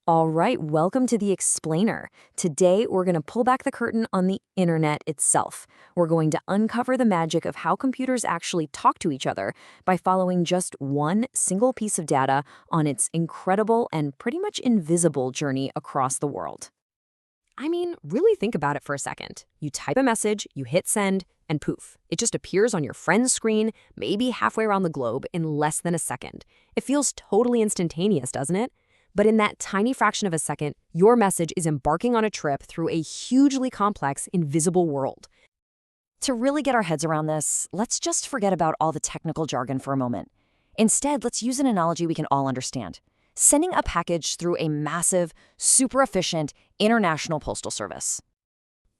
All right, welcome to The Explainer. Today, we're going to pull back the curtain on the internet itself. We're going to uncover the magic of how computers actually talk to each other by following just one single piece of data on its incredible and pretty much invisible journey across the world. I mean, really think about it for a second. You type a message, you hit send, and poof, it just appears on your friend's screen, maybe halfway around the globe in less than a second. It feels totally instantaneous, doesn't it? But in that tiny fraction of a second, your message is embarking on a trip through a hugely complex, invisible world. To really get our heads around this, let's just forget about all the technical jargon for a moment. Instead, let's use an analogy we can all understand. Sending a package through a massive, super efficient, international postal service.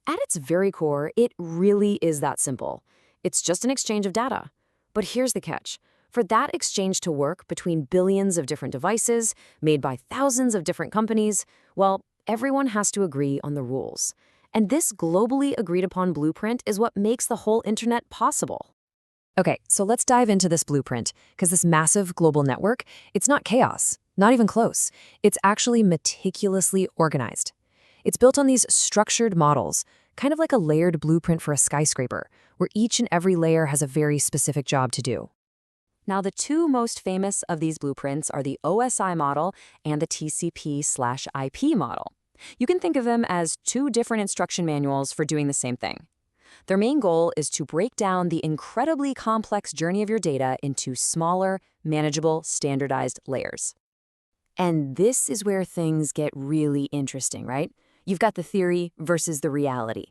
At its very core, it really is that simple. It's just an exchange of data. But here's the catch. For that exchange to work between billions of different devices, made by thousands of different companies, well, everyone has to agree on the rules. And this globally agreed upon blueprint is what makes the whole internet possible. Okay, so let's dive into this blueprint, because this massive global network, it's not chaos, not even close. It's actually meticulously organized. It's built on these structured models, kind of like a layered blueprint for a skyscraper, where each and every layer has a very specific job to do. Now, the two most famous of these blueprints are the OSI model and the TCP/IP model. You can think of them as two different instruction manuals for doing the same thing. Their main goal is to break down the incredibly complex journey of your data into smaller, manageable, standardized layers. And this is where things get really interesting, right? You've got the theory versus the reality.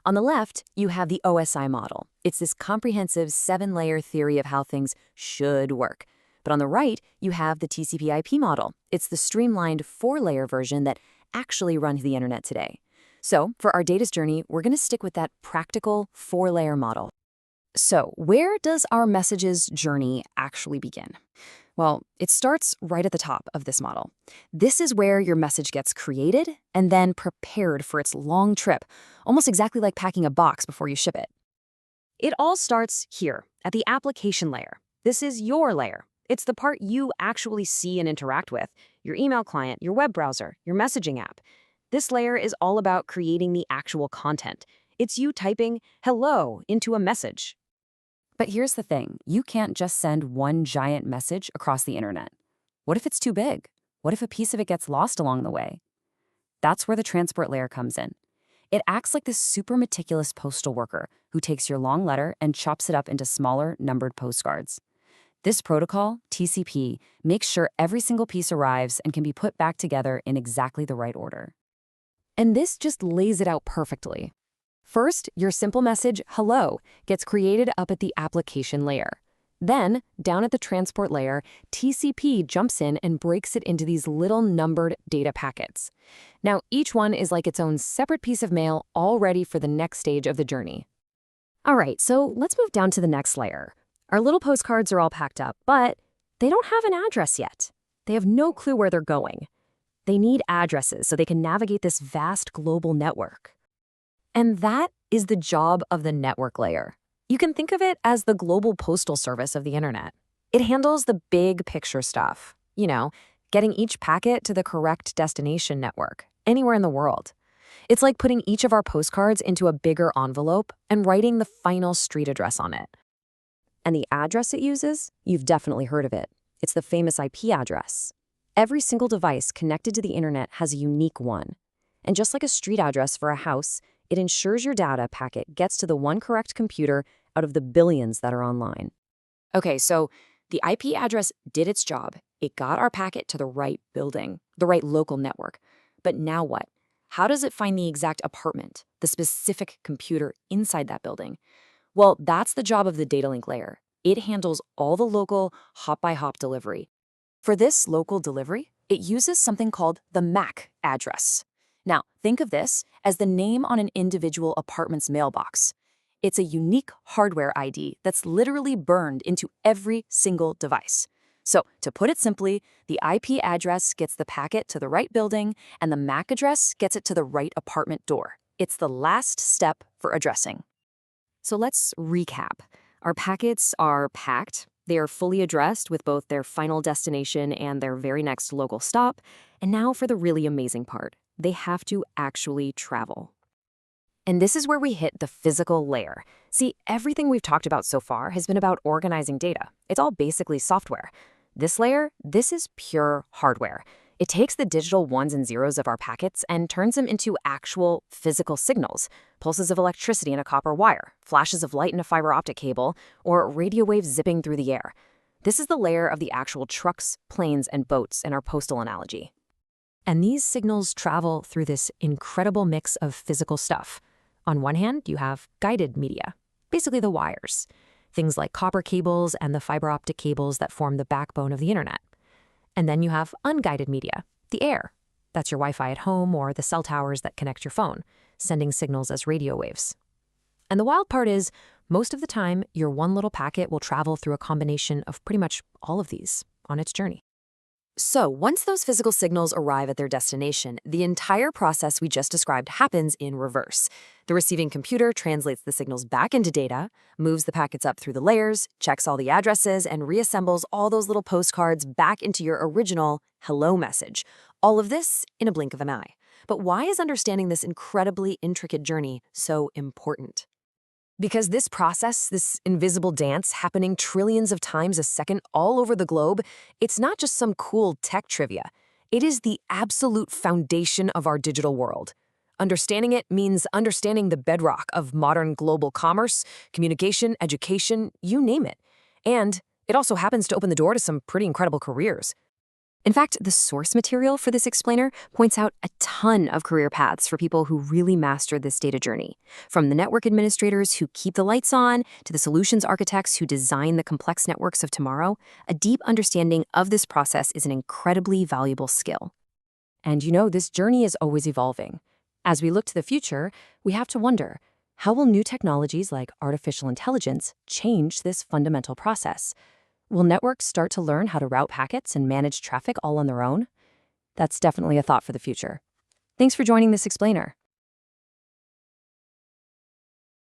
On the left, you have the OSI model. It's this comprehensive 7-layer theory of how things should work. But on the right, you have the TCP/IP model. It's the streamlined 4-layer version that actually runs the internet today. So for our data's journey, we're going to stick with that practical 4-layer model. So where does our message's journey actually begin? Well, it starts right at the top of this model. This is where your message gets created and then prepared for its long trip, almost exactly like packing a box before you ship it. It all starts here, at the application layer. This is your layer. It's the part you actually see and interact with, your email client, your web browser, your messaging app. This layer is all about creating the actual content. It's you typing "hello" into a message. But here's the thing, you can't just send one giant message across the internet. What if it's too big? What if a piece of it gets lost along the way? That's where the transport layer comes in. It acts like this super meticulous postal worker who takes your long letter and chops it up into smaller, numbered postcards. This protocol, TCP, makes sure every single piece arrives and can be put back together in exactly the right order. And this just lays it out perfectly. First, your simple message, "hello," gets created up at the application layer. Then, down at the transport layer, TCP jumps in and breaks it into these little numbered data packets. Now, each one is like its own separate piece of mail, all ready for the next stage of the journey. All right, so let's move down to the next layer. Our little postcards are all packed up, but they don't have an address yet. They have no clue where they're going. They need addresses so they can navigate this vast global network. And that is the job of the network layer. You can think of it as the global postal service of the internet. It handles the big picture stuff, getting each packet to the correct destination network, anywhere in the world. It's like putting each of our postcards into a bigger envelope and writing the final street address on it. And the address it uses, you've definitely heard of it. It's the famous IP address. Every single device connected to the internet has a unique one. And just like a street address for a house, it ensures your data packet gets to the one correct computer out of the billions that are online. Okay, so the IP address did its job. It got our packet to the right building, the right local network. But now what? How does it find the exact apartment, the specific computer inside that building? Well, that's the job of the data link layer. It handles all the local hop-by-hop delivery. For this local delivery, it uses something called the MAC address. Now, think of this as the name on an individual apartment's mailbox. It's a unique hardware ID that's literally burned into every single device. So, to put it simply, the IP address gets the packet to the right building, and the MAC address gets it to the right apartment door. It's the last step for addressing. So let's recap. Our packets are packed, They are fully addressed with both their final destination and their very next local stop. And now for the really amazing part. They have to actually travel. And this is where we hit the physical layer. See, everything we've talked about so far has been about organizing data. It's all basically software. This layer, this is pure hardware. It takes the digital ones and zeros of our packets and turns them into actual physical signals, pulses of electricity in a copper wire, flashes of light in a fiber optic cable, or radio waves zipping through the air. This is the layer of the actual trucks, planes, and boats in our postal analogy. And these signals travel through this incredible mix of physical stuff. On one hand, you have guided media, basically the wires, things like copper cables and the fiber optic cables that form the backbone of the internet. And then you have unguided media, the air. That's your Wi-Fi at home or the cell towers that connect your phone, sending signals as radio waves. And the wild part is, most of the time, your one little packet will travel through a combination of pretty much all of these on its journey. So once those physical signals arrive at their destination, the entire process we just described happens in reverse. The receiving computer translates the signals back into data, moves the packets up through the layers, checks all the addresses, and reassembles all those little postcards back into your original hello message. All of this in a blink of an eye. But why is understanding this incredibly intricate journey so important? Because this process, this invisible dance happening trillions of times a second all over the globe, it's not just some cool tech trivia. It is the absolute foundation of our digital world. Understanding it means understanding the bedrock of modern global commerce, communication, education, you name it. And it also happens to open the door to some pretty incredible careers. In fact, the source material for this explainer points out a ton of career paths for people who really master this data journey. From the network administrators who keep the lights on to the solutions architects who design the complex networks of tomorrow, a deep understanding of this process is an incredibly valuable skill. And this journey is always evolving. As we look to the future, we have to wonder, how will new technologies like artificial intelligence change this fundamental process? Will networks start to learn how to route packets and manage traffic all on their own? That's definitely a thought for the future. Thanks for joining this explainer.